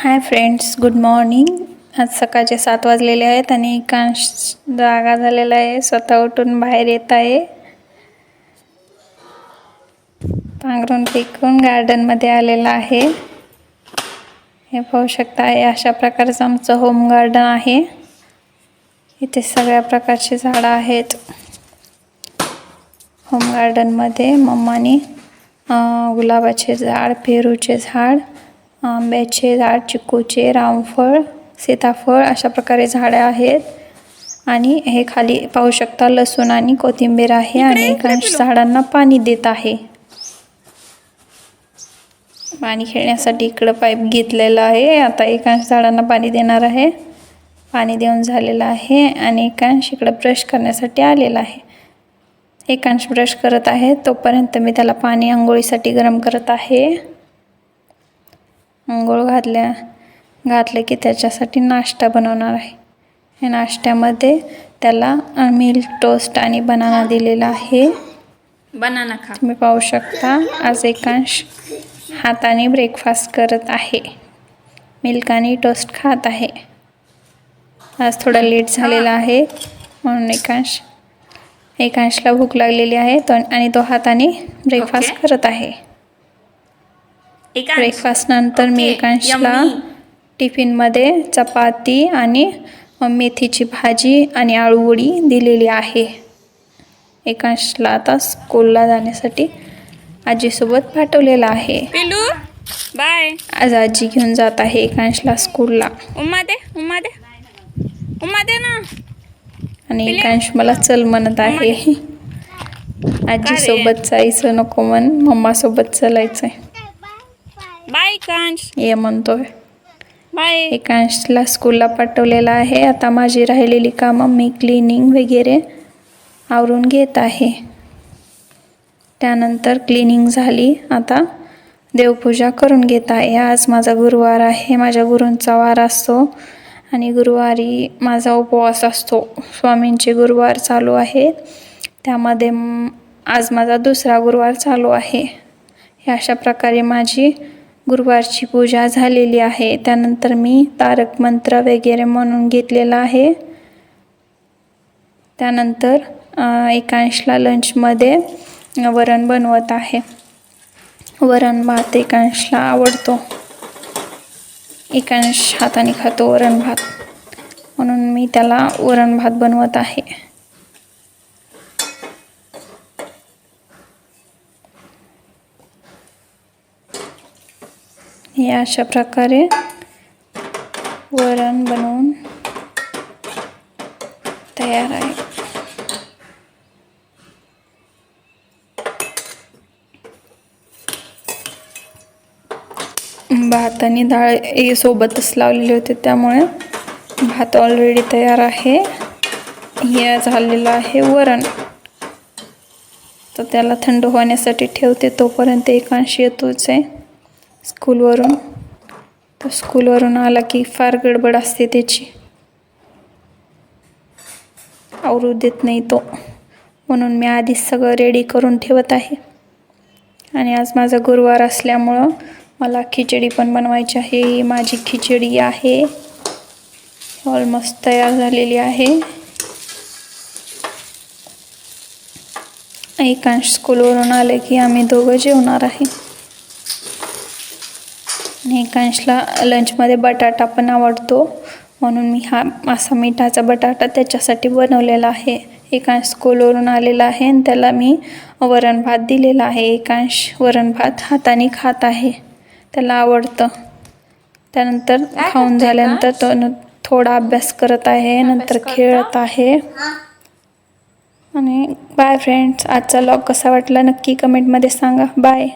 Hi friends, good morning. आज सकाळचे 7 वाजलेले आहेत आणि एकांश जागा झालेला आहे. स्वतः उठून बाहेर येत आहे. पांघरून फेकून गार्डनमध्ये आलेला आहे. हे पाहू शकता आहे, अशा प्रकारचं आमचं होम गार्डन आहे. इथे सगळ्या प्रकारची झाडं आहेत. होम गार्डनमध्ये मम्माने गुलाबाचे झाड, पेरूचे झाड, आंब्याचे झाड, चिकूचे, रामफळ, सीताफळ अशा प्रकारे झाडे आहेत. आणि हे खाली पाहू शकता लसूण आणि कोथिंबीर आहे. आणि एकांश झाडांना पाणी देत आहे. पाणी खेळण्यासाठी इकडं पाईप घेतलेला आहे. आता एकांश झाडांना पाणी देणार आहे. पाणी देऊन झालेलं आहे आणि एकांश इकडं ब्रश करण्यासाठी आलेला आहे. एकांश ब्रश करत आहे तोपर्यंत मी त्याला पाणी आंघोळीसाठी गरम करत आहे. आंघोळ घातले की त्याच्यासाठी नाश्ता बनवणार आहे. या नाश्त्यामध्ये त्याला मिल्क टोस्ट आणि बनाना दिलेला आहे. बनाना खा. तुम्ही पाहू शकता आज एकांश हाताने ब्रेकफास्ट करत आहे. मिल्क आणि टोस्ट खात आहे. आज थोडा लेट झालेला आहे म्हणून एकांशला भूक लागलेली आहे आणि तो हाताने ब्रेकफास्ट करत आहे. ब्रेकफास्ट नंतर मी एकांशला टिफिनमध्ये चपाती आणि मेथीची भाजी आणि आळूवडी दिलेली आहे. एकांशला आता स्कूलला जाण्यासाठी आजीसोबत पाठवलेला आहे. बाय. आज आजी घेऊन जात आहे एकांशला स्कूलला. उम्मा दे ना. आणि एकांश मला चल म्हणत आहे. आजी सोबत जायचं नको मम्मा सोबत चलायचंय. बाय एकांश. ये म्हणतोय. बाय. एकांशला स्कूलला पाठवलेलं आहे. आता माझी राहिलेली कामं मी क्लिनिंग वगैरे आवरून घेत आहे. त्यानंतर क्लिनिंग झाली. आता देवपूजा करून घेत आहे. आज माझा गुरुवार आहे. माझ्या गुरूंचा वार असतो आणि गुरुवारी माझा उपवास असतो. स्वामींचे गुरुवार चालू आहे. त्यामध्ये आज माझा दुसरा गुरुवार चालू आहे. हे अशा प्रकारे माझी गुरुवारची पूजा झालेली आहे. त्यानंतर मी तारक मंत्र वगैरे म्हणून घेतलेला आहे. त्यानंतर एकांशला लंचमध्ये वरण बनवत आहे. वरण भात एकांशला आवडतो. एकांश हाताने खातो वरण भात म्हणून मी त्याला वरण भात बनवत आहे. हे अशा प्रकारे वरण बनवून तयार आहे. भात आणि डाळ हे सोबतच लावलेले होते त्यामुळे भात ऑलरेडी तयार आहे. हे झालेलं आहे वरण. तर त्याला थंड होण्यासाठी ठेवते. तोपर्यंत एकांश येतोच आहे स्कूलवरून. तर स्कूलवरून आला की फार गडबड असते त्याची. आवरू देत नाही तो. म्हणून मी आधीच सगळं रेडी करून ठेवत आहे. आणि आज माझा गुरुवार असल्यामुळं मला खिचडी पण बनवायची आहे. ही माझी खिचडी आहे. ऑलमोस्ट तयार झालेली आहे. एकांश स्कूलवरून आले की आम्ही दोघं जेवणार आहे. आणि एकांशला लंचमध्ये बटाटा पण आवडतो म्हणून मी हा असा मिठाचा बटाटा त्याच्यासाठी बनवलेला आहे. एकांश स्कूलवरून आलेला आहे आणि त्याला मी वरण भात दिलेला आहे. एकांश वरण भात हाताने खात आहे. त्याला आवडतं. त्यानंतर खाऊन झाल्यानंतर तो थोडा अभ्यास करत आहे. नंतर खेळत आहे. आणि बाय फ्रेंड्स. आजचा व्लॉग कसा वाटला नक्की कमेंटमध्ये सांगा. बाय.